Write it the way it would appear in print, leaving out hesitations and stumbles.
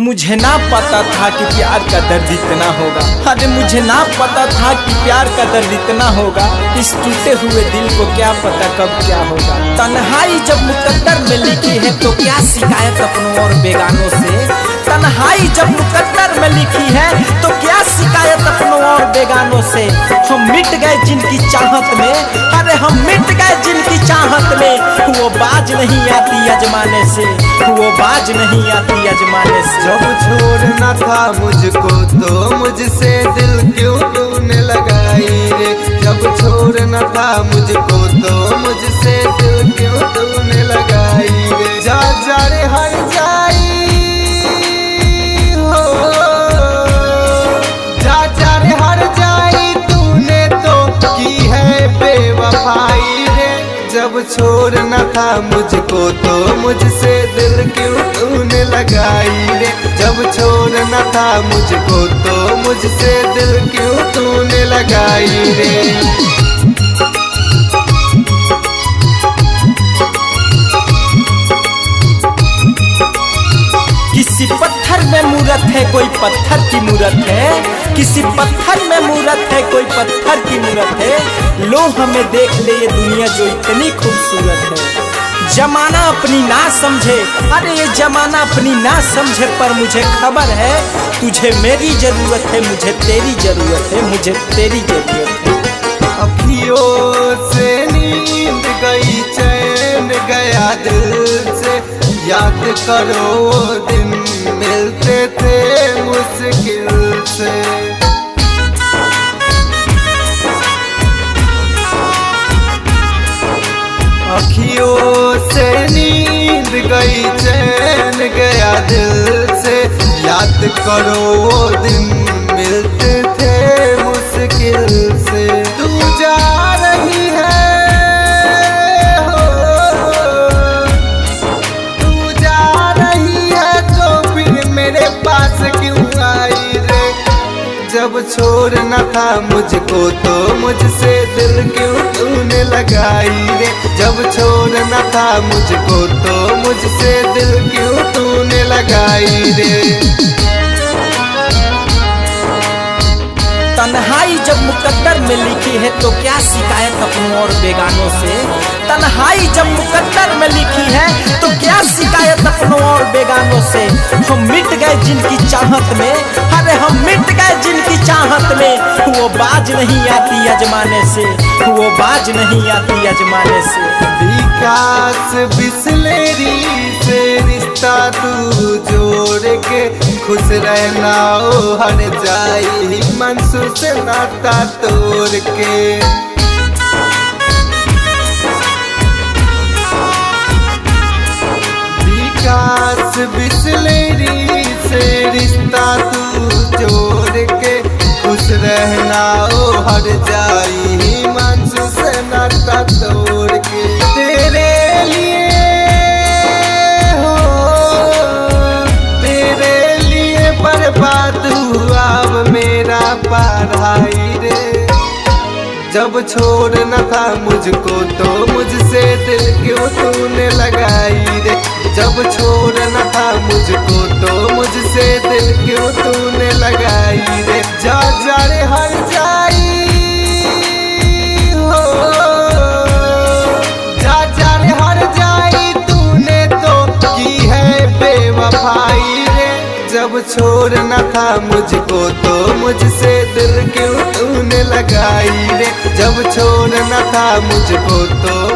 मुझे ना पता था कि प्यार का दर्द इतना होगा। अरे मुझे ना पता था कि प्यार का दर्द इतना होगा। इस टूटे हुए दिल को क्या पता कब क्या होगा। तन्हाई जब मुकद्दर में लिखी है तो क्या शिकायत अपनों और बेगानों से। तन्हाई जब मुकद्दर में लिखी है तो क्या शिकायत अपनों और बेगानों से। हम मिट गए जिनकी चाहत में, अरे हम मिट गए जिनकी चाहत में। वो बाज नहीं आती अजमाने से, वो बाज नहीं आती अजमाने से। जब छोड़ना था मुझको तो मुझसे दिल क्यों तूने लगाई रे। जब छोड़ना था मुझको तो मुझसे दिल क्यों तूने लगाई रे। जा जा रे हर जाई हो, जा जा रे हर जाई तूने तो की है बेवफाई रे। जब छोड़ना था मुझको तो मुझसे दिल क्यों तूने लगाई रे। जब छोड़ना था मुझको तो मुझसे दिल क्यों तूने लगाई रे। किसी पत्थर में मूरत है कोई पत्थर की मूरत है। किसी पत्थर में मूरत है कोई पत्थर की मूरत है। लो हमें देख ले ये दुनिया जो इतनी खूबसूरत है। जमाना अपनी ना समझे, अरे ये जमाना अपनी ना समझे, पर मुझे खबर है तुझे मेरी जरूरत है, मुझे तेरी जरूरत है, मुझे तेरी जरूरत है। अखियों से नींद गई चैन गया दिल से। याद करो वो दिन मिलते थे मुश्किल से। अखियों से नींद गई चैन गया दिल से। याद करो वो दिन मिलते थे मुश्किल से। तू जा रही है हो, तू जा रही है तो फिर मेरे पास क्यों आई रे। जब छोड़ना था मुझको तो मुझसे दिल क्यों तूने लगाई रे। जब छोड़ना था मुझको तो मुझसे दिल क्यों तूने लगाई रे। तन्हाई जब मुकद्दर में लिखी है तो क्या शिकायत अपनों और बेगानों से। तन्हाई जब मुकद्दर में लिखी है तो क्या शिकायत अपनों और बेगानों से। हम मिट गए जिनकी चाहत में, अरे हम मिट गए जिनकी चाहत में। वो बाज नहीं आती अजमाने से, वो बाज नहीं आती अजमाने से। विकास बिसलेरी से रिश्ता तू जोड़ के खुश रहना ओ हर जाई मंसूर से नाता तोड़ के। विकास बिसलेरी से रिश्ता तू जोड़ के खुश रहना ओ हर जाई मंसूर से नाता तोड़ के। तेरे लिए हो, तेरे लिए बर्बाद हुआ अब मेरा पढ़ाई रे। जब छोड़ना था मुझको तो मुझसे दिल क्यों तूने लगाई रे। जब छोड़ना था मुझको तो मुझसे दिल क्यों तूने लगाई रे। जा जा रे हर जाई हो, जा जा रे हर जाई तूने तो की है बेवफाई रे। जब छोड़ना था मुझको तो मुझसे दिल क्यों तूने लगाई रे। जब छोड़ना था मुझको तो